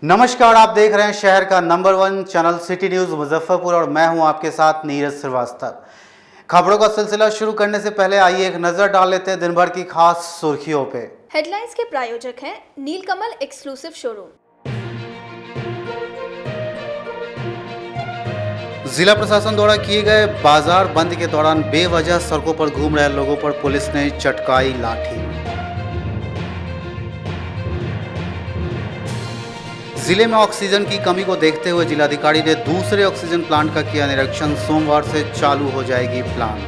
नमस्कार, आप देख रहे हैं शहर का number 1 channel city news Muzaffarpur और मैं हूं आपके साथ नीरज श्रीवास्तव। खबरों का सिलसिला शुरू करने से पहले आइए एक नजर डाल लेते हैं दिन भर की खास सुर्खियों पे। हेडलाइंस के प्रायोजक हैं नीलकमल एक्सक्लूसिव शोरूम। जिला प्रशासन द्वारा किए गए बाजार बंद के दौरान बेवजह सड़कों पर घूम रहे लोगों पर पुलिस ने चटकाई लाठी। जिले में ऑक्सीजन की कमी को देखते हुए जिलाधिकारी ने दूसरे ऑक्सीजन प्लांट का किया निरीक्षण। सोमवार से चालू हो जाएगी प्लांट।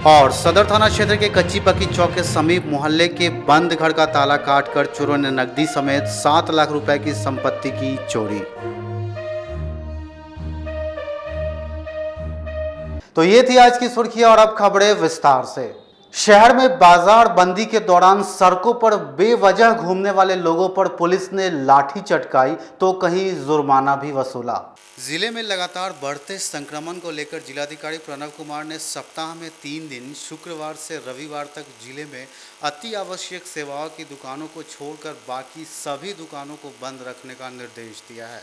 और सदर थाना क्षेत्र के कच्ची पक्की चौक के समीप मोहल्ले के बंद घर का ताला काटकर चोरों ने नकदी समेत 7 लाख रुपए की संपत्ति की चोरी। तो ये थी आज की सुर्खियां और अब खबरें विस्तार से। शहर में बाजार बंदी के दौरान सड़कों पर बेवजह घूमने वाले लोगों पर पुलिस ने लाठी चटकाई तो कहीं जुर्माना भी वसूला। जिले में लगातार बढ़ते संक्रमण को लेकर जिलाधिकारी प्रणव कुमार ने सप्ताह में 3 दिन शुक्रवार से रविवार तक जिले में अति आवश्यक सेवाओं की दुकानों को छोड़कर बाकी सभी दुकानों को बंद रखने का निर्देश दिया है।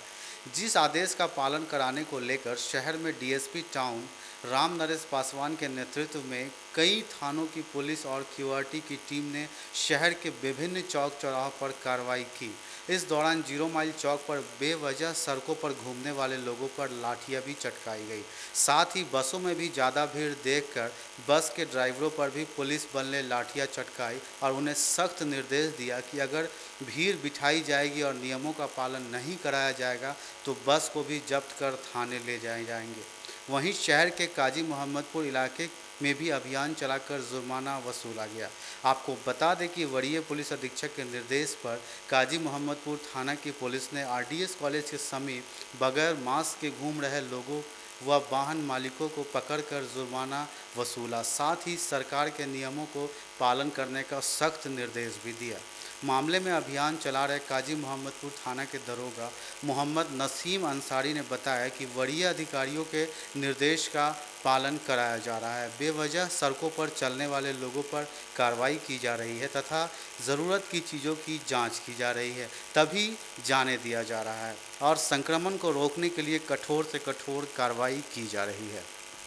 जिस आदेश का पालन कराने को लेकर शहर में डीएसपी टाउन राम नरेश पासवान के नेतृत्व में कई थानों की पुलिस और क्यूआरटी की टीम ने शहर के विभिन्न चौक चौराहों पर कार्रवाई की। इस दौरान 0 माइल चौक पर बेवजह सड़कों पर घूमने वाले लोगों पर लाठियां भी चटकाई गई। साथ ही बसों में भी ज़्यादा भीड़ देखकर बस के ड्राइवरों पर भी पुलिस बल ने लाठियां चटकाई और उन्हें सख्त निर्देश दिया कि अगर भीड़ बिठाई जाएगी और नियमों का पालन नहीं कराया जाएगा तो बस को भी जब्त कर थाने ले जाए जाएंगे। वहीं शहर के काजी मोहम्मदपुर इलाके में भी अभियान चलाकर जुर्माना वसूला गया। आपको बता दें कि वरीय पुलिस अधीक्षक के निर्देश पर काजी मोहम्मदपुर थाना की पुलिस ने आरडीएस कॉलेज के समीप बगैर मास्क के घूम रहे लोगों व वाहन मालिकों को पकड़कर जुर्माना वसूला। साथ ही सरकार के नियमों को पालन करने का सख्त निर्देश भी दिया। मामले में अभियान चला रहे काजी मोहम्मदपुर थाना के दरोगा मोहम्मद नसीम अंसारी ने बताया कि वरीय अधिकारियों के निर्देश का पालन कराया जा रहा है। बेवजह सड़कों पर चलने वाले लोगों पर कार्रवाई की जा रही है तथा ज़रूरत की चीज़ों की जांच की जा रही है, तभी जाने दिया जा रहा है और संक्रमण को रोकने के लिए कठोर से कठोर कार्रवाई की जा रही है।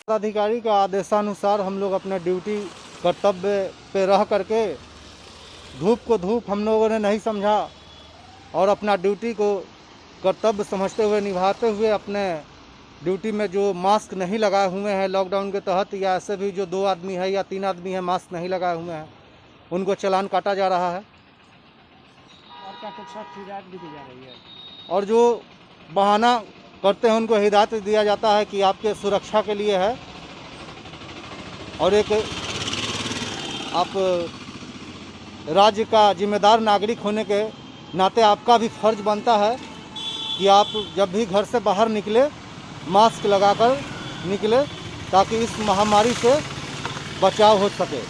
अधिकारी का आदेशानुसार हम लोग अपने ड्यूटी कर्तव्य पे रह करके धूप को धूप हम लोगों ने नहीं समझा और अपना ड्यूटी को कर्तव्य समझते हुए निभाते हुए अपने ड्यूटी में जो मास्क नहीं लगाए हुए हैं लॉकडाउन के तहत या ऐसे भी जो 2 आदमी है या 3 आदमी है मास्क नहीं लगाए हुए हैं उनको चालान काटा जा रहा है और क्या कुछ सख्त हिदायत भी दी जा रही है। और जो बहाना करते हैं उनको हिदायत दिया जाता है कि आपके सुरक्षा के लिए है और एक आप राज्य का जिम्मेदार नागरिक होने के नाते आपका भी फर्ज बनता है कि आप जब भी घर से बाहर निकले मास्क लगाकर निकले ताकि इस महामारी से बचाव हो सके।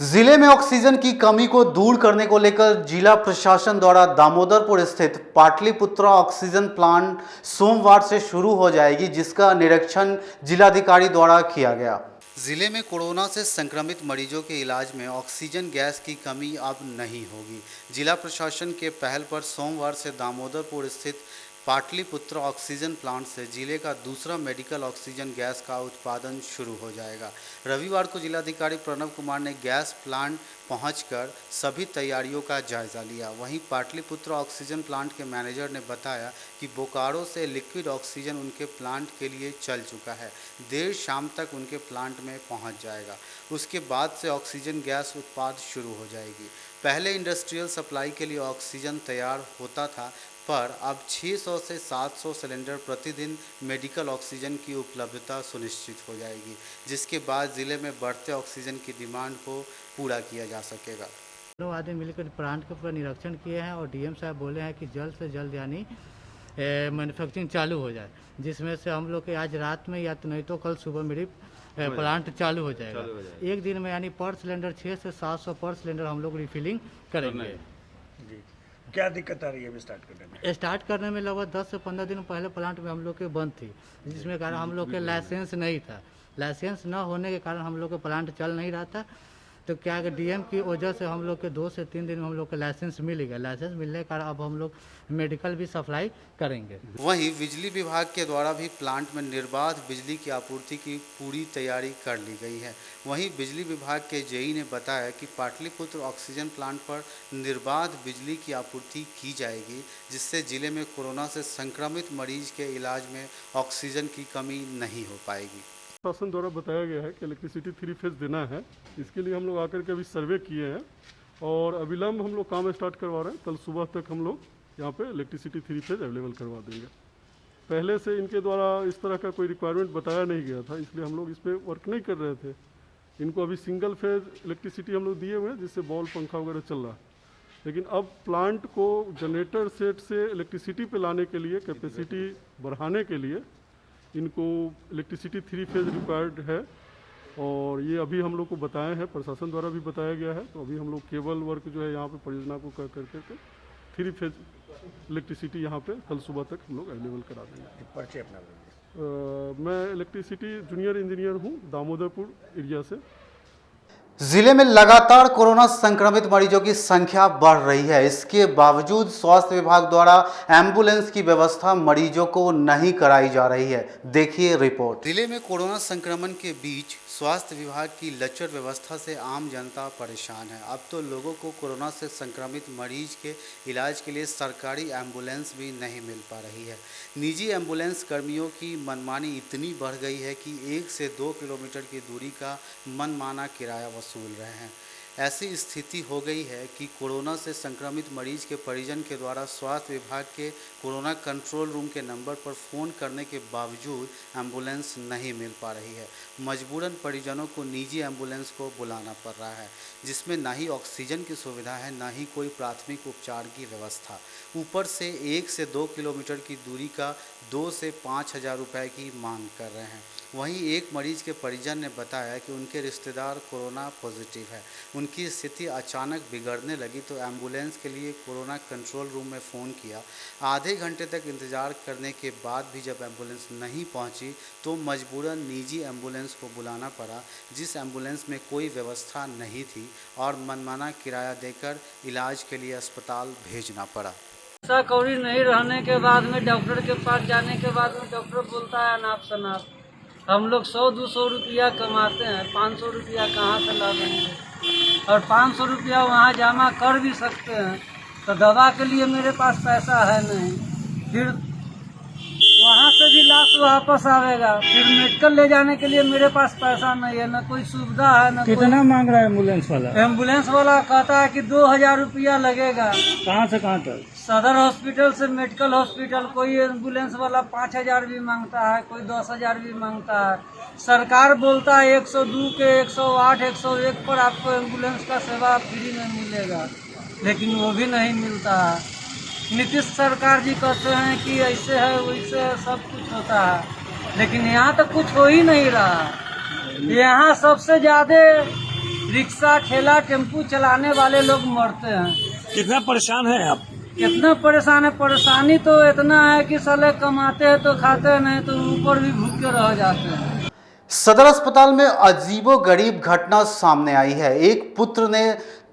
जिले में ऑक्सीजन की कमी को दूर करने को लेकर जिला प्रशासन द्वारा दामोदरपुर स्थित पाटलिपुत्रा ऑक्सीजन प्लांट सोमवार से शुरू हो जाएगी, जिसका निरीक्षण जिलाधिकारी द्वारा किया गया। जिले में कोरोना से संक्रमित मरीजों के इलाज में ऑक्सीजन गैस की कमी अब नहीं होगी। जिला प्रशासन के पहल पर सोमवार से दामोदरपुर स्थित पाटलिपुत्र ऑक्सीजन प्लांट से जिले का दूसरा मेडिकल ऑक्सीजन गैस का उत्पादन शुरू हो जाएगा। रविवार को जिलाधिकारी प्रणव कुमार ने गैस प्लांट पहुंचकर सभी तैयारियों का जायजा लिया। वहीं पाटलिपुत्र ऑक्सीजन प्लांट के मैनेजर ने बताया कि बोकारो से लिक्विड ऑक्सीजन उनके प्लांट के लिए चल चुका है, देर शाम तक उनके प्लांट में पहुंच जाएगा। उसके बाद से ऑक्सीजन गैस उत्पाद शुरू हो जाएगी। पहले इंडस्ट्रियल सप्लाई के लिए ऑक्सीजन तैयार होता था, पर अब 600 से 700 सिलेंडर प्रतिदिन मेडिकल ऑक्सीजन की उपलब्धता सुनिश्चित हो जाएगी, जिसके बाद ज़िले में बढ़ते ऑक्सीजन की डिमांड को पूरा किया जा सकेगा। 2 आदमी मिलकर प्लांट का पूरा निरीक्षण किए हैं और डीएम साहब बोले हैं कि जल्द से जल्द यानी मैन्युफैक्चरिंग चालू हो जाए, जिसमें से हम लोग के आज रात में या तो नहीं तो कल सुबह मेरी प्लांट चालू हो जाएगा। एक दिन में यानी पर सिलेंडर 600 से 700 पर सिलेंडर हम लोग रिफिलिंग करेंगे। जी, क्या दिक्कत आ रही है अभी स्टार्ट करने में? स्टार्ट करने में लगभग 10 से 15 दिन पहले प्लांट में हम लोग के बंद थी, जिसमें कारण हम लोग के लाइसेंस नहीं था। लाइसेंस न होने के कारण हम लोग का प्लांट चल नहीं रहा था। तो क्या है डीएम की वजह से हम लोग के 2 से 3 दिन में हम लोग को लाइसेंस मिल गया। लाइसेंस मिलने के कारण अब हम लोग मेडिकल भी सप्लाई करेंगे। वहीं बिजली विभाग के द्वारा भी प्लांट में निर्बाध बिजली की आपूर्ति की पूरी तैयारी कर ली गई है। वहीं बिजली विभाग के जेई ने बताया कि पाटलिपुत्र ऑक्सीजन प्लांट पर निर्बाध बिजली की आपूर्ति की जाएगी, जिससे जिले में कोरोना से संक्रमित मरीज के इलाज में ऑक्सीजन की कमी नहीं हो पाएगी। शासन द्वारा बताया गया है कि इलेक्ट्रिसिटी 3 फेज देना है। इसके लिए हम लोग आकर के अभी सर्वे किए हैं और अविलंब हम लोग काम स्टार्ट करवा रहे हैं। कल सुबह तक हम लोग यहाँ पे इलेक्ट्रिसिटी 3 फेज अवेलेबल करवा देंगे। पहले से इनके द्वारा इस तरह का कोई रिक्वायरमेंट बताया नहीं गया था, इसलिए हम लोग इस पर वर्क नहीं कर रहे थे। इनको अभी सिंगल फेज इलेक्ट्रिसिटी हम लोग दिए हुए हैं, जिससे बॉल पंखा वगैरह चल रहा है। लेकिन अब प्लांट को जनरेटर सेट से इलेक्ट्रिसिटी पे लाने के लिए, कैपेसिटी बढ़ाने के लिए इनको इलेक्ट्रिसिटी 3 फेज रिक्वायर्ड है और ये अभी हम लोग को बताए हैं, प्रशासन द्वारा भी बताया गया है। तो अभी हम लोग केबल वर्क जो है यहाँ पे परियोजना को कर करके 3 फेज इलेक्ट्रिसिटी यहाँ पे कल सुबह तक हम लोग अवेलेबल करा देंगे। पर्चे अपना लेंगे। मैं इलेक्ट्रिसिटी जूनियर इंजीनियर हूँ, दामोदरपुर एरिया से। जिले में लगातार कोरोना संक्रमित मरीजों की संख्या बढ़ रही है। इसके बावजूद स्वास्थ्य विभाग द्वारा एम्बुलेंस की व्यवस्था मरीजों को नहीं कराई जा रही है। देखिए रिपोर्ट। जिले में कोरोना संक्रमण के बीच स्वास्थ्य विभाग की लचर व्यवस्था से आम जनता परेशान है। अब तो लोगों को कोरोना से संक्रमित मरीज के इलाज के लिए सरकारी एम्बुलेंस भी नहीं मिल पा रही है। निजी एम्बुलेंस कर्मियों की मनमानी इतनी बढ़ गई है कि 1 से 2 किलोमीटर की दूरी का मनमाना किराया वसूल रहे हैं। ऐसी स्थिति हो गई है कि कोरोना से संक्रमित मरीज के परिजन के द्वारा स्वास्थ्य विभाग के कोरोना कंट्रोल रूम के नंबर पर फ़ोन करने के बावजूद एम्बुलेंस नहीं मिल पा रही है। मजबूरन परिजनों को निजी एम्बुलेंस को बुलाना पड़ रहा है, जिसमें ना ही ऑक्सीजन की सुविधा है, ना ही कोई प्राथमिक उपचार की व्यवस्था। ऊपर से 1 से 2 किलोमीटर की दूरी का 2 से 5 हज़ार रुपये की मांग कर रहे हैं। वहीं एक मरीज के परिजन ने बताया कि उनके रिश्तेदार कोरोना पॉजिटिव है। उनकी स्थिति अचानक बिगड़ने लगी तो एम्बुलेंस के लिए कोरोना कंट्रोल रूम में फ़ोन किया। आधे घंटे तक इंतज़ार करने के बाद भी जब एम्बुलेंस नहीं पहुंची तो मजबूरन निजी एम्बुलेंस को बुलाना पड़ा, जिस एम्बुलेंस में कोई व्यवस्था नहीं थी और मनमाना किराया देकर इलाज के लिए अस्पताल भेजना पड़ा। पैसा कौड़ी नहीं रहने के बाद में डॉक्टर के पास जाने के बाद में डॉक्टर बोलता है अनाप शनाप। हम लोग 100-200 रुपया कमाते हैं, 500 रुपया कहाँ से ला देंगे? और 500 रुपया वहाँ जमा कर भी सकते हैं तो दवा के लिए मेरे पास पैसा है नहीं। फिर वहाँ से भी लाश वापस आवेगा, फिर मेडिकल ले जाने के लिए मेरे पास पैसा नहीं है, न कोई सुविधा है, न कितना मांग रहा है एम्बुलेंस वाला? एम्बुलेंस वाला कहता है कि 2000 रुपया लगेगा। कहाँ से कहाँ तक? सदर हॉस्पिटल से मेडिकल हॉस्पिटल। कोई एम्बुलेंस वाला 5000 भी मांगता है, कोई 10,000 भी मांगता है। सरकार बोलता है 102 के 108, 101 पर आपको एम्बुलेंस का सेवा फ्री में मिलेगा, लेकिन वो भी नहीं मिलता है। नीतीश सरकार जी कहते हैं कि ऐसे है वैसे है, सब कुछ होता है, लेकिन यहाँ तो कुछ हो ही नहीं रहा। यहाँ सबसे ज्यादा रिक्शा, ठेला, टेम्पू चलाने वाले लोग मरते हैं। कितना परेशान है आप? कितना परेशान है? परेशानी तो इतना है कि साले कमाते हैं तो खाते नहीं तो ऊपर भी भूखे रह जाते हैं। सदर अस्पताल में अजीबोगरीब घटना सामने आई है। एक पुत्र ने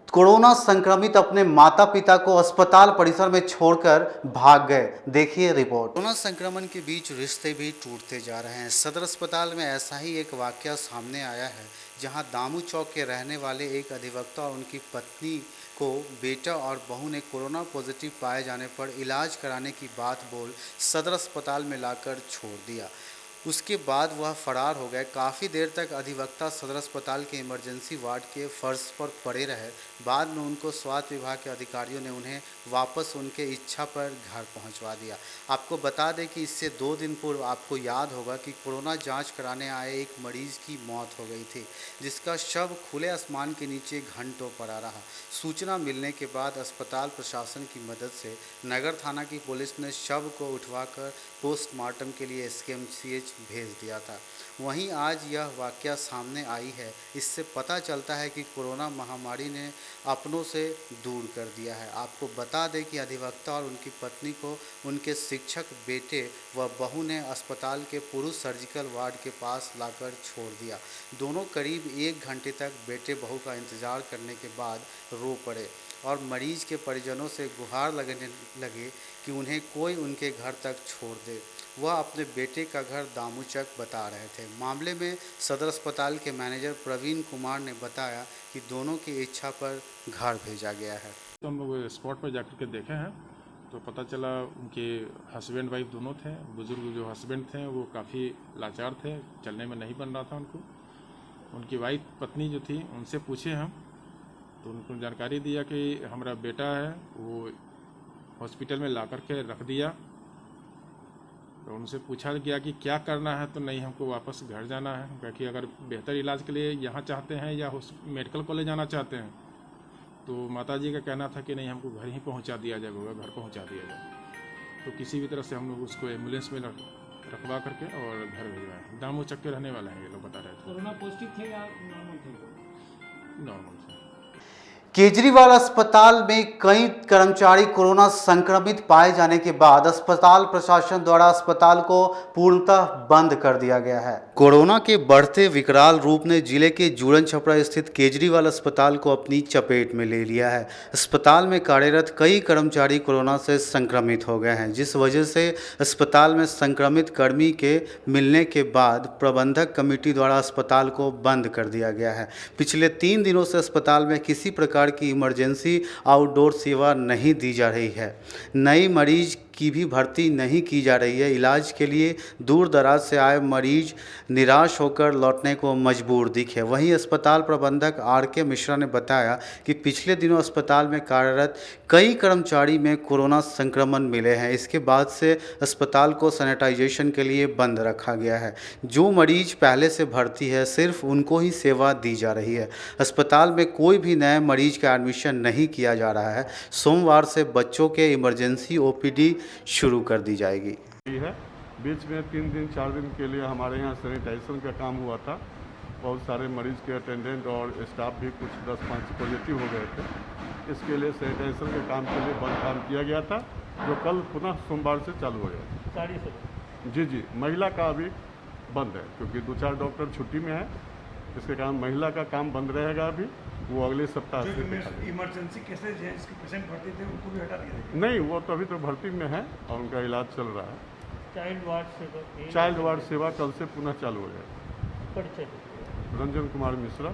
कोरोना संक्रमित अपने माता पिता को अस्पताल परिसर में छोड़कर भाग गए। देखिए रिपोर्ट। कोरोना संक्रमण के बीच रिश्ते भी टूटते जा रहे हैं। सदर अस्पताल में ऐसा ही एक वाकया सामने आया है, जहां दामू चौक के रहने वाले एक अधिवक्ता और उनकी पत्नी को बेटा और बहू ने कोरोना पॉजिटिव पाए जाने पर इलाज कराने की बात बोल सदर अस्पताल में लाकर छोड़ दिया। उसके बाद वह फरार हो गए। काफ़ी देर तक अधिवक्ता सदर अस्पताल के इमरजेंसी वार्ड के फर्श पर पड़े रहे। बाद में उनको स्वास्थ्य विभाग के अधिकारियों ने उन्हें वापस उनके इच्छा पर घर पहुंचवा दिया। आपको बता दें कि इससे 2 दिन पूर्व आपको याद होगा कि कोरोना जांच कराने आए एक मरीज की मौत हो गई थी, जिसका शव खुले आसमान के नीचे घंटों पड़ा रहा। सूचना मिलने के बाद अस्पताल प्रशासन की मदद से नगर थाना की पुलिस ने शव को उठवाकर पोस्टमार्टम के लिए SKMCH भेज दिया था। वहीं आज यह वाकया सामने आई है। इससे पता चलता है कि कोरोना महामारी ने अपनों से दूर कर दिया है। आपको बता दें कि अधिवक्ता और उनकी पत्नी को उनके शिक्षक बेटे व बहू ने अस्पताल के पुरुष सर्जिकल वार्ड के पास लाकर छोड़ दिया। दोनों करीब 1 घंटे तक बेटे बहू का इंतज़ार करने के बाद रो पड़े और मरीज के परिजनों से गुहार लगने लगे कि उन्हें कोई उनके घर तक छोड़ दे। वह अपने बेटे का घर दामूचक बता रहे थे। मामले में सदर अस्पताल के मैनेजर प्रवीण कुमार ने बताया कि दोनों की इच्छा पर घर भेजा गया है। तो हम लोग स्पॉट पर जाकर के देखे हैं तो पता चला उनके हस्बैंड वाइफ दोनों थे। बुजुर्ग जो हस्बैंड थे वो काफ़ी लाचार थे, चलने में नहीं बन रहा था उनको। उनकी वाइफ पत्नी जो थी उनसे पूछे हम तो उनको जानकारी दिया कि हमारा बेटा है वो हॉस्पिटल में ला कर के रख दिया। तो उनसे पूछा गया कि क्या करना है, तो नहीं हमको वापस घर जाना है, क्योंकि अगर बेहतर इलाज के लिए यहाँ चाहते हैं या मेडिकल कॉलेज जाना चाहते हैं। तो माताजी का कहना था कि नहीं हमको घर ही पहुँचा दिया जाएगा, घर पहुँचा दिया जाए। तो किसी भी तरह से हम लोग उसको एम्बुलेंस में रखवा करके और घर भिजवाए। दामूचक के रहने वाला है ये लोग बता रहे थे। कोरोना पॉजिटिव थे या नॉर्मल थे? नॉर्मल थे। केजरीवाल अस्पताल में कई कर्मचारी कोरोना संक्रमित पाए जाने के बाद अस्पताल प्रशासन द्वारा अस्पताल को पूर्णतः बंद कर दिया गया है। कोरोना के बढ़ते विकराल रूप ने जिले के जूरन छपरा स्थित केजरीवाल अस्पताल को अपनी चपेट में ले लिया है। अस्पताल में कार्यरत कई कर्मचारी कोरोना से संक्रमित हो गए हैं, जिस वजह से अस्पताल में संक्रमित कर्मी के मिलने के बाद प्रबंधक कमेटी द्वारा अस्पताल को बंद कर दिया गया है। पिछले 3 दिनों से अस्पताल में किसी प्रकार की इमरजेंसी आउटडोर सेवा नहीं दी जा रही है। नई मरीज की भी भर्ती नहीं की जा रही है। इलाज के लिए दूर दराज से आए मरीज निराश होकर लौटने को मजबूर दिखे। वहीं अस्पताल प्रबंधक RK मिश्रा ने बताया कि पिछले दिनों अस्पताल में कार्यरत कई कर्मचारी में कोरोना संक्रमण मिले हैं। इसके बाद से अस्पताल को सैनिटाइजेशन के लिए बंद रखा गया है। जो मरीज पहले से भर्ती है सिर्फ उनको ही सेवा दी जा रही है। अस्पताल में कोई भी नए मरीज का एडमिशन नहीं किया जा रहा है। सोमवार से बच्चों के इमरजेंसी OPD शुरू कर दी जाएगी। बीच में 3 दिन 4 दिन के लिए हमारे यहाँ सैनिटाइजेशन का काम हुआ था। बहुत सारे मरीज के अटेंडेंट और स्टाफ भी कुछ 10-5 पॉजिटिव हो गए थे। इसके लिए सैनिटाइजेशन के काम के लिए बंद काम किया गया था, जो कल पुनः सोमवार से चालू हो गया। जी, महिला का अभी बंद है क्योंकि 2-4 डॉक्टर छुट्टी में है। इसके कारण महिला का काम बंद रहेगा। अभी वो अगले सप्ताह से इमरजेंसी केसेज हैं, इसके पेशेंट भर्ती थे उनको भी हटा दिया? नहीं, वो तो अभी तो भर्ती में है और उनका इलाज चल रहा है। चाइल्ड वार्ड सेवा कल से पुनः चालू हो जाएगा। Ranjan Kumar Mishra,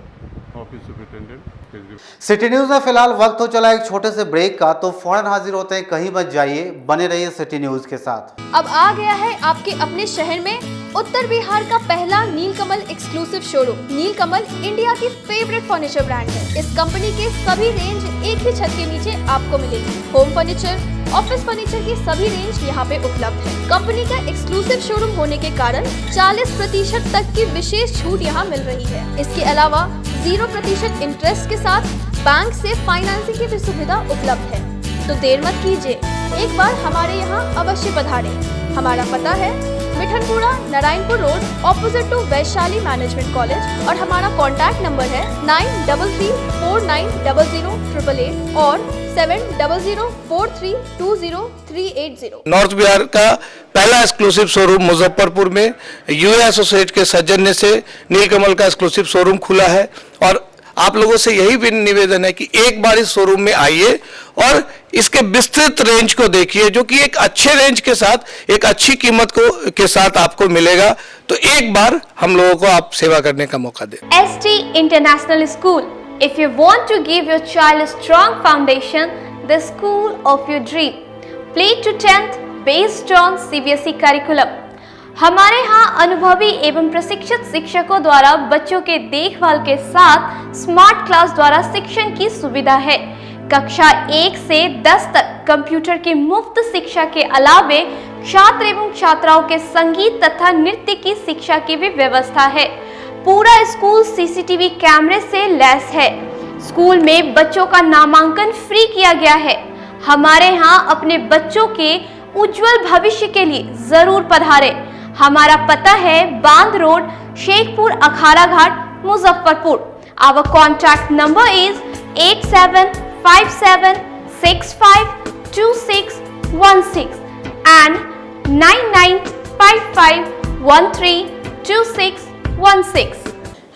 office superintendent Kejriwal. City news में फिलहाल वक्त हो चला एक छोटे से ब्रेक का, तो फौरन हाजिर होते हैं। कहीं मत जाइए, बने रहिए सिटी न्यूज के साथ। अब आ गया है आपके अपने शहर में उत्तर बिहार का पहला नीलकमल एक्सक्लूसिव शोरूम। नीलकमल इंडिया की फेवरेट फर्नीचर ब्रांड है। इस कंपनी के सभी रेंज एक ही छत के नीचे आपको मिलेगी। होम फर्नीचर, ऑफिस फर्नीचर की सभी रेंज यहाँ पे उपलब्ध है। कंपनी का एक्सक्लूसिव शोरूम होने के कारण 40% तक की विशेष छूट यहाँ मिल रही है। इसके अलावा 0% इंटरेस्ट के साथ बैंक से फाइनेंसिंग की भी सुविधा उपलब्ध है। तो देर मत कीजिए, एक बार हमारे यहाँ अवश्य पधारें। हमारा पता है Mithanpura, Narayanpur road, opposite to Vaishali management college, और हमारा कॉन्टैक्ट नंबर है 9334900888 और 7004320380। नॉर्थ बिहार का पहला एक्सक्लूसिव शोरूम मुजफ्फरपुर में UA एसोसिएट के सौजन्य से नीलकमल का एक्सक्लूसिव शोरूम खुला है। और आप लोगों से यही भी निवेदन है कि एक बार इस शोरूम में आइए और इसके विस्तृत रेंज को देखिए, जो कि एक अच्छे रेंज के साथ एक अच्छी कीमत के साथ आपको मिलेगा। तो एक बार हम लोगों को आप सेवा करने का मौका दें। ST International School. If you want to give your child a strong foundation, the school of your dream. Play to 10th based on CBSE curriculum. हमारे यहाँ अनुभवी एवं प्रशिक्षित शिक्षकों द्वारा बच्चों के देखभाल के साथ स्मार्ट क्लास द्वारा शिक्षण की सुविधा है। कक्षा 1 से 10 तक कंप्यूटर की मुफ्त शिक्षा के अलावे छात्र एवं छात्राओं के संगीत तथा नृत्य की शिक्षा की भी व्यवस्था है। पूरा स्कूल CCTV कैमरे से लैस है। स्कूल में बच्चों का नामांकन फ्री किया गया है। हमारे यहाँ अपने बच्चों के उज्जवल भविष्य के लिए जरूर पधारें। हमारा पता है बांध road, Shekhpur Akhara Ghat, Muzaffarpur. Our contact number is 8757652616 and 9955132616.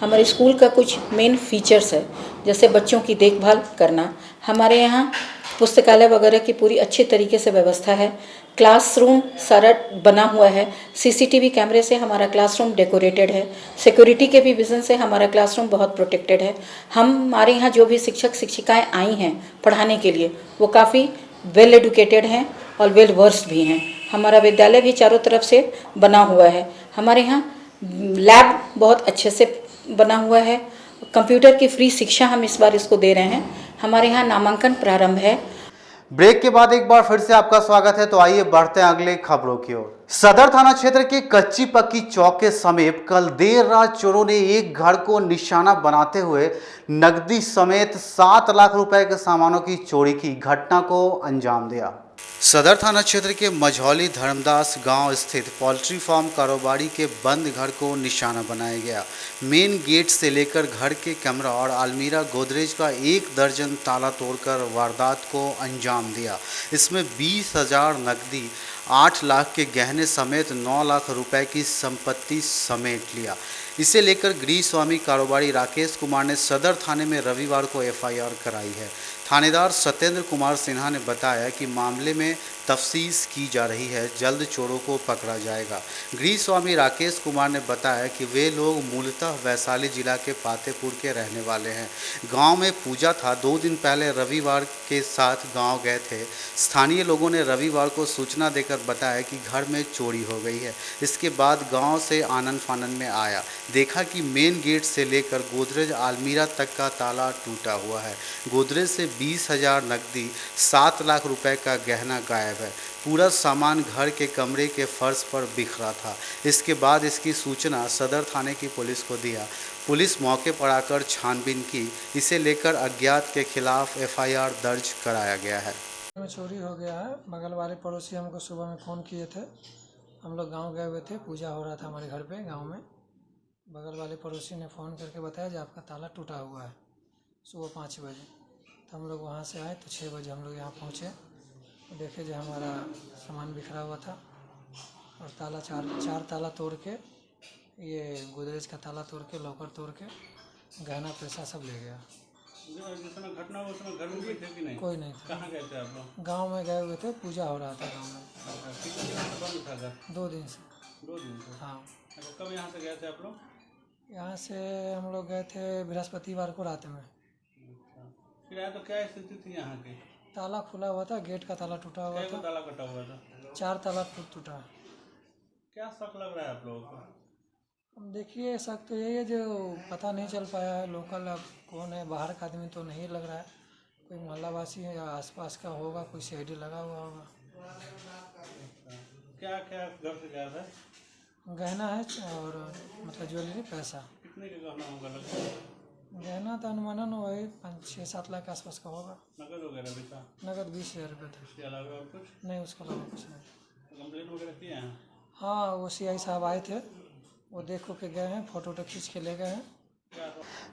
हमारे स्कूल का कुछ मेन फीचर्स है, जैसे बच्चों की देखभाल करना. हमारे यहाँ पुस्तकालय वगैरह की पूरी अच्छी तरीके से व्यवस्था है. क्लासरूम सारा बना हुआ है. सीसीटीवी कैमरे से हमारा क्लासरूम डेकोरेटेड है. सिक्योरिटी के भी विजन से हमारा क्लासरूम बहुत प्रोटेक्टेड है. हमारे यहाँ जो भी शिक्षक शिक्षिकाएं आई हैं पढ़ाने के लिए वो काफ़ी वेल एडुकेटेड हैं और वेल वर्स्ड भी हैं. हमारा विद्यालय भी चारों तरफ से बना हुआ है. हमारे यहाँ लैब बहुत अच्छे से बना हुआ है. कंप्यूटर की फ्री शिक्षा हम इस बार इसको दे रहे हैं. हमारे यहाँ नामांकन प्रारंभ है. ब्रेक के बाद एक बार फिर से आपका स्वागत है। तो आइए बढ़ते हैं अगले खबरों की ओर। सदर थाना क्षेत्र के कच्ची पक्की चौक के समीप कल देर रात चोरों ने एक घर को निशाना बनाते हुए नकदी समेत 7 लाख रुपए के सामानों की चोरी की घटना को अंजाम दिया। सदर थाना क्षेत्र के मझौली धर्मदास गांव स्थित पोल्ट्री फार्म कारोबारी के बंद घर को निशाना बनाया गया। मेन गेट से लेकर घर के कैमरा और अलमीरा गोदरेज का 1 दर्जन ताला तोड़कर वारदात को अंजाम दिया। इसमें 20,000 नकदी, 8 लाख के गहने समेत 9 लाख रुपए की संपत्ति समेट लिया। इसे लेकर गृह स्वामी कारोबारी राकेश कुमार ने सदर थाने में रविवार को एफआईआर कराई है। थानेदार सत्येंद्र कुमार सिन्हा ने बताया कि मामले में तफ्तीश की जा रही है, जल्द चोरों को पकड़ा जाएगा। गृह स्वामी राकेश कुमार ने बताया कि वे लोग मूलतः वैशाली जिला के पातेपुर के रहने वाले हैं। गांव में पूजा था, 2 दिन पहले रविवार के साथ गांव गए थे। स्थानीय लोगों ने रविवार को सूचना देकर बताया कि घर में चोरी हो गई है। इसके बाद गांव से आनन फानन में आया, देखा कि मेन गेट से लेकर गोदरेज अलमीरा तक का ताला टूटा हुआ है। गोदरेज से 20,000 नकदी, 7 लाख रुपए का गहना गायब है। पूरा सामान घर के कमरे के फर्श पर बिखरा था। इसके बाद इसकी सूचना सदर थाने की पुलिस को दिया। पुलिस मौके पर आकर छानबीन की। इसे लेकर अज्ञात के खिलाफ एफआईआर दर्ज कराया गया है। चोरी हो गया है। बगल वाले पड़ोसी हमको सुबह में फ़ोन किए थे। हम लोग गाँव गए हुए थे, पूजा हो रहा था हमारे घर पे गाँव में। बगल वाले पड़ोसी ने फ़ोन करके बताया कि आपका ताला टूटा हुआ है सुबह 5 बजे। तो हम लोग वहाँ से आए तो 6 बजे हम लोग यहाँ पहुँचे, देखे जो हमारा सामान बिखरा हुआ था और ताला चार ताला तोड़ के, ये गोदरेज का ताला तोड़ के, लॉकर तोड़ के गहना पैसा सब ले गया। घटना उस समय घर में भी थे कि नहीं? कोई नहीं था। कहाँ गए थे आप लोग? गाँव में गए हुए थे, पूजा हो रहा था गाँव में। कितने दिन से बंद था घर? 2 दिन से। 2 दिन से? हाँ। अच्छा, कब यहाँ से गए थे आप लोग? यहाँ से हम लोग गए थे बृहस्पतिवार को रात में। फिर आए तो क्या स्थिति थी यहाँ की? ताला खुला हुआ था, गेट का ताला टूटा हुआ था। ताला कटा हुआ था? 4 ताला टूटा। क्या शक लग रहा है आप लोगों को? हम देखिए, शक तो यही है जो पता नहीं चल पाया है। लोकल अब कौन है, बाहर का आदमी तो नहीं लग रहा है। कोई मोहल्लावासी है या आसपास का होगा, कोई सीआईडी लगा हुआ होगा। क्या क्या घर से गया था? गहना है और मतलब ज्वेलरी, पैसा। कितने का गहना होगा लगता है? गहना तो अनुमानन वही 5-6-7 लाख के आसपास का होगा। नकद वगैरह भी था? नकद 20,000 रुपये था। इसके अलावा और कुछ नहीं, उसके अलावा कुछ नहीं। कंप्लेंट वगैरह किए हैं? हाँ, वो सीआई साहब आए थे, वो देखो के गए हैं, फोटो खींच के ले गए हैं।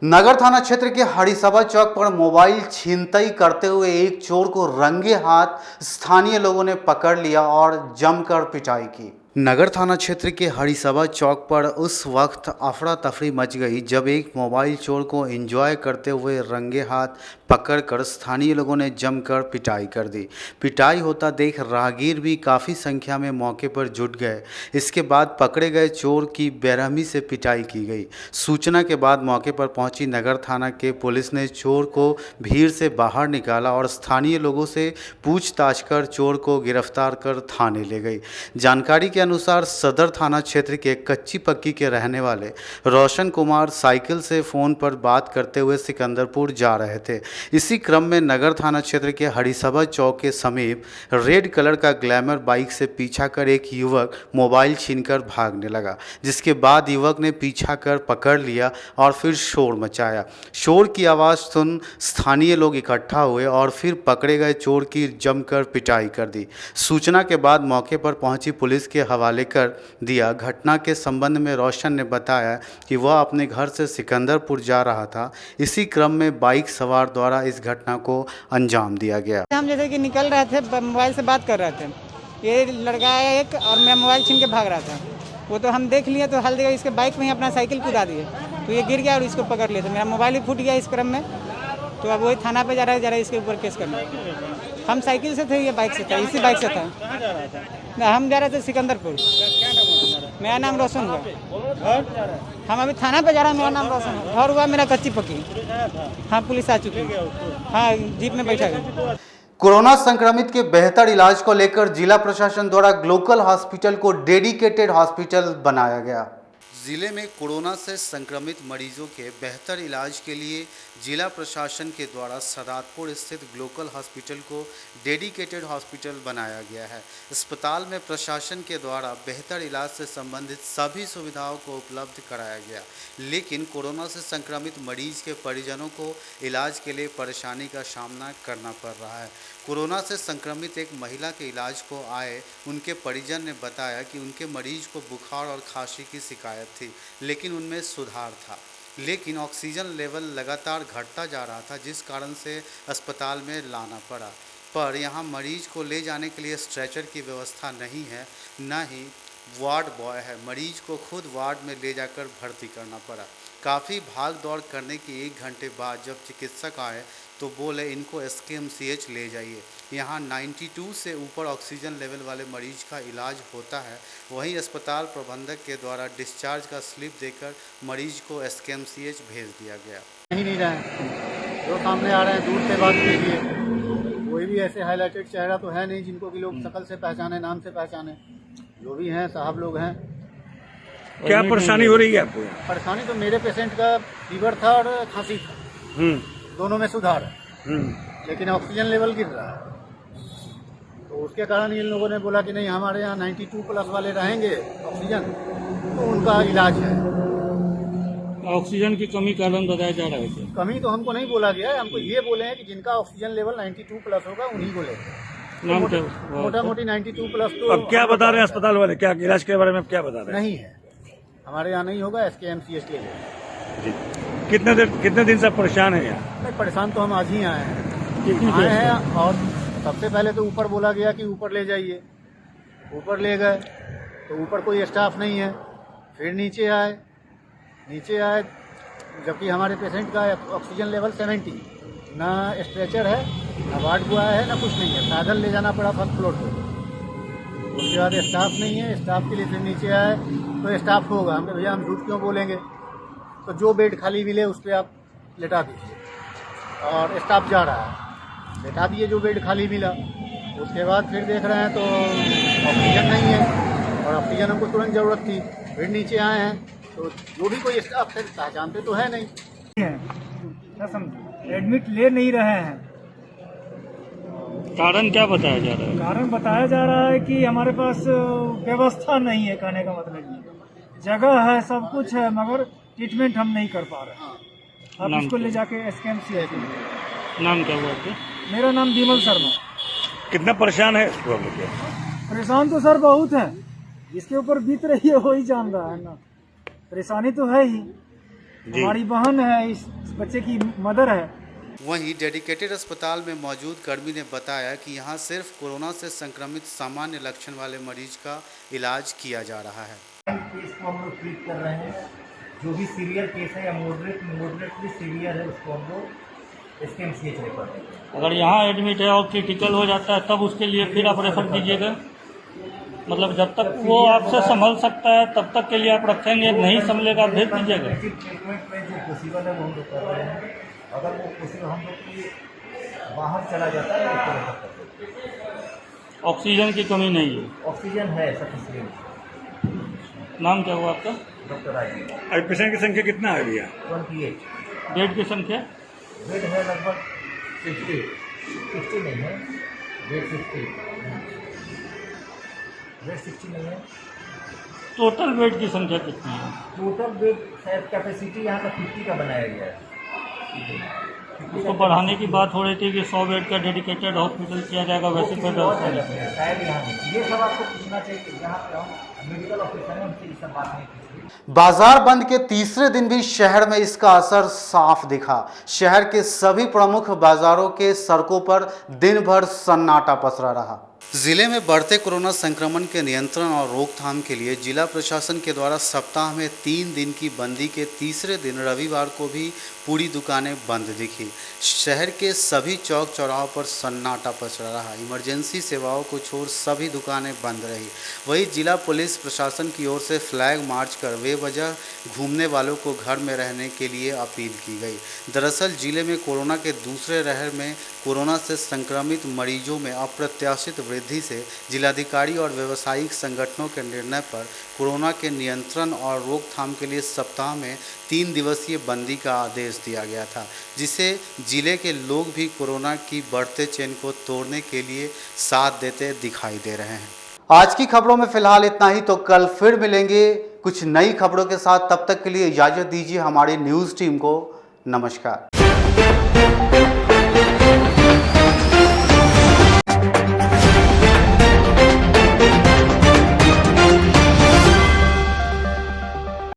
नगर थाना क्षेत्र के हरिसभा चौक पर मोबाइल छीनताई करते हुए एक चोर को रंगे हाथ स्थानीय लोगों ने पकड़ लिया और जमकर पिटाई की। नगर थाना क्षेत्र के हरिसभा चौक पर उस वक्त अफरा तफरी मच गई जब एक मोबाइल चोर को एंजॉय करते हुए रंगे हाथ पकड़कर स्थानीय लोगों ने जमकर पिटाई कर दी। पिटाई होता देख राहगीर भी काफ़ी संख्या में मौके पर जुट गए। इसके बाद पकड़े गए चोर की बेरहमी से पिटाई की गई। सूचना के बाद मौके पर पहुंची नगर थाना के पुलिस ने चोर को भीड़ से बाहर निकाला और स्थानीय लोगों से पूछताछ कर चोर को गिरफ्तार कर थाने ले गई। जानकारी के अनुसार सदर थाना क्षेत्र के कच्ची पक्की के रहने वाले रोशन कुमार साइकिल से फ़ोन पर बात करते हुए सिकंदरपुर जा रहे थे। इसी क्रम में नगर थाना क्षेत्र के हरिसभा चौक के समीप रेड कलर का ग्लैमर बाइक से पीछा कर एक युवक मोबाइल छीनकर भागने लगा, जिसके बाद युवक ने पीछा कर पकड़ लिया और फिर शोर मचाया। शोर की आवाज़ सुन स्थानीय लोग इकट्ठा हुए और फिर पकड़े गए चोर की जमकर पिटाई कर दी। सूचना के बाद मौके पर पहुंची पुलिस के हवाले कर दिया। घटना के संबंध में रोशन ने बताया कि वह अपने घर से सिकंदरपुर जा रहा था। इसी क्रम में बाइक सवार द्वारा इस घटना को अंजाम दिया गया। हम जैसे कि निकल रहे थे, मोबाइल से बात कर रहे थे, ये लड़का है एक और मेरा मोबाइल छीन के भाग रहा था। वो तो हम देख लिए तो हल देगा, इसके बाइक में ही अपना साइकिल कूदा दिए, तो ये गिर गया और इसको पकड़ लिया, तो मेरा मोबाइल भी फूट गया इस क्रम में। तो अब वही थाना पे जा रहा है इसके ऊपर केस करना। हम साइकिल से थे, ये बाइक से था, इसी बाइक से था। हम जा रहे थे सिकंदरपुर। मेरा नाम रोशन हुआ। हम अभी थाना पे जा रहे हैं। मेरा नाम रोशन है। घर हुआ मेरा कच्ची पक्की। हाँ, पुलिस आ चुकी है। हाँ, जीप में बैठा गया। कोरोना संक्रमित के बेहतर इलाज को लेकर जिला प्रशासन द्वारा ग्लोकल हॉस्पिटल को डेडिकेटेड हॉस्पिटल बनाया गया। जिले में कोरोना से संक्रमित मरीजों के बेहतर इलाज के लिए जिला प्रशासन के द्वारा सदातपुर स्थित ग्लोकल हॉस्पिटल को डेडिकेटेड हॉस्पिटल बनाया गया है। अस्पताल में प्रशासन के द्वारा बेहतर इलाज से संबंधित सभी सुविधाओं को उपलब्ध कराया गया, लेकिन कोरोना से संक्रमित मरीज के परिजनों को इलाज के लिए परेशानी का सामना करना पड़ रहा है। कोरोना से संक्रमित एक महिला के इलाज को आए उनके परिजन ने बताया कि उनके मरीज को बुखार और खांसी की शिकायत थी, लेकिन उनमें सुधार था, लेकिन ऑक्सीजन लेवल लगातार घटता जा रहा था, जिस कारण से अस्पताल में लाना पड़ा। पर यहाँ मरीज को ले जाने के लिए स्ट्रेचर की व्यवस्था नहीं है, न ही वार्ड बॉय है। मरीज को खुद वार्ड में ले जाकर भर्ती करना पड़ा। काफ़ी भाग दौड़ करने के 1 घंटे बाद जब चिकित्सक आए तो बोले इनको SKMCH ले जाइए। यहाँ 92 से ऊपर ऑक्सीजन लेवल वाले मरीज का इलाज होता है। वहीं अस्पताल प्रबंधक के द्वारा डिस्चार्ज का स्लिप देकर मरीज को SKMCH भेज दिया गया। नहीं रहे जो सामने आ रहे हैं दूर से बात कीजिए। कोई भी ऐसे हाईलाइटेड चेहरा तो है नहीं जिनको कि लोग शक्ल से पहचाने, नाम से पहचाने। जो भी हैं साहब लोग हैं। क्या परेशानी हो रही है आपको? परेशानी तो मेरे पेशेंट का फीवर था और खांसी था, दोनों में सुधार है, लेकिन ऑक्सीजन लेवल गिर रहा है। तो उसके कारण इन लोगों ने बोला कि नहीं, हमारे यहाँ 92+ वाले रहेंगे ऑक्सीजन, तो उनका इलाज है। ऑक्सीजन की कमी कारण बताया जा रहा है। कमी तो हमको नहीं बोला गया है, हमको ये बोले हैं कि जिनका ऑक्सीजन लेवल 92+ होगा उन्हीं को लेंगे। मोटा मोटी 92+ तो अब क्या बता रहे हैं अस्पताल वाले? क्या इलाज के बारे में क्या बता रहे हैं? नहीं है, हमारे यहाँ नहीं होगा, SKMCH ले लेंगे। कितने दिन से परेशान है यहाँ? नहीं, परेशान तो हम आज ही आए हैं। और सबसे पहले तो ऊपर बोला गया कि ऊपर ले जाइए, ऊपर ले गए तो ऊपर कोई स्टाफ नहीं है। फिर नीचे आए जबकि हमारे पेशेंट का ऑक्सीजन लेवल 70, ना स्ट्रेचर है, ना वार्ड बॉय है, ना कुछ नहीं है। पैदल ले जाना पड़ा फर्स्ट फ्लोर पर। उसके बाद स्टाफ नहीं है, स्टाफ के लिए फिर नीचे आए तो स्टाफ होगा। हम भैया हम झूठ क्यों बोलेंगे, तो जो बेड खाली मिले उस पर आप लेटा दीजिए। और स्टाफ जा रहा है, लेटा दिए जो बेड खाली मिला। उसके बाद फिर देख रहे हैं तो ऑक्सीजन नहीं है, और ऑक्सीजन हमको तुरंत ज़रूरत थी। फिर नीचे आए हैं तो जो भी कोई स्टाफ फिर पहचानते तो है नहीं, एडमिट ले नहीं रहे हैं। कारण क्या बताया जा रहा है? कारण बताया जा रहा है कि हमारे पास व्यवस्था नहीं है। कहने का मतलब ये जगह है, सब कुछ है, मगर ट्रीटमेंट हम नहीं कर पा रहे। अब इसको ले जाके SKMCH। नाम क्या हुआ आपका? मेरा नाम विमल शर्मा। कितना परेशान है? परेशान तो सर बहुत है, जिसके ऊपर बीत रही है वही जान रहा है ना। परेशानी तो है ही, हमारी बहन है, इस बच्चे की मदर है। वहीं डेडिकेटेड अस्पताल में मौजूद कर्मी ने बताया कि यहां सिर्फ कोरोना से संक्रमित सामान्य लक्षण वाले मरीज का इलाज किया जा रहा है। केस को हम लोग ट्रीट कर रहे हैं। जो भी सीवियर केस है या मॉडरेटली सीवियर है उसको हम लोग SKMCH रेफर करते हैं। अगर यहाँ एडमिट है और क्रिटिकल हो जाता है तब उसके लिए फिर आप रेफर कीजिएगा? मतलब जब तक वो आपसे संभल सकता है तब तक के लिए आप रखेंगे, नहीं संभलेगा भेज दीजिएगा? ट्रीटमेंट में जो पॉसिबल है वो हम लोग कर रहे हैं। अगर वो पॉसिबल हम लोग के बाहर चला जाता है उसको रेफर करते हैं। ऑक्सीजन की कमी नहीं है? ऑक्सीजन है सफिशिएंट। नाम क्या हुआ आपका? डॉक्टर राजीव। अभी पेशेंट की संख्या कितना है भैया? 28। बेड की संख्या? बेड है लगभग 60 नहीं है, बेड 60 नहीं है। टोटल बेड की संख्या कितनी है? टोटल बेड शायद कैपेसिटी यहाँ का 50 का बनाया गया है। उसको बढ़ाने की बात हो रही थी कि 100 बेड का डेडिकेटेड हॉस्पिटल किया जाएगा, वैसे कोई व्यवस्था नहीं। शायद यहाँ नहीं, ये सब आपको पूछना चाहिए कि यहाँ पे हम मेडिकल ऑफिसर हैं, उनसे ये सब बात नहीं पूछी। बाजार बंद के तीसरे दिन भी शहर में इसका असर साफ दिखा। शहर के सभी प्रमुख बाजारों के सड़कों पर दिन भर सन्नाटा पसरा रहा। जिले में बढ़ते कोरोना संक्रमण के नियंत्रण और रोकथाम के लिए जिला प्रशासन के द्वारा सप्ताह में 3 दिन की बंदी के तीसरे दिन रविवार को भी पूरी दुकानें बंद दिखी। शहर के सभी चौक चौराहों पर सन्नाटा पसरा रहा। इमरजेंसी सेवाओं को छोड़ सभी दुकानें बंद रही। वहीं जिला पुलिस प्रशासन की ओर से फ्लैग मार्च कर बेवजह घूमने वालों को घर में रहने के लिए अपील की गई। दरअसल जिले में कोरोना के दूसरे लहर में कोरोना से संक्रमित मरीजों में अप्रत्याशित वृद्धि से जिलाधिकारी और व्यावसायिक संगठनों के निर्णय पर कोरोना के नियंत्रण और रोकथाम के लिए सप्ताह में 3 दिवसीय बंदी का आदेश दिया गया था, जिसे जिले के लोग भी कोरोना की बढ़ते चेन को तोड़ने के लिए साथ देते दिखाई दे रहे हैं। आज की खबरों में फिलहाल इतना ही, तो कल फिर मिलेंगे कुछ नई खबरों के साथ। तब तक के लिए इजाज़त दीजिए हमारी न्यूज़ टीम को। नमस्कार।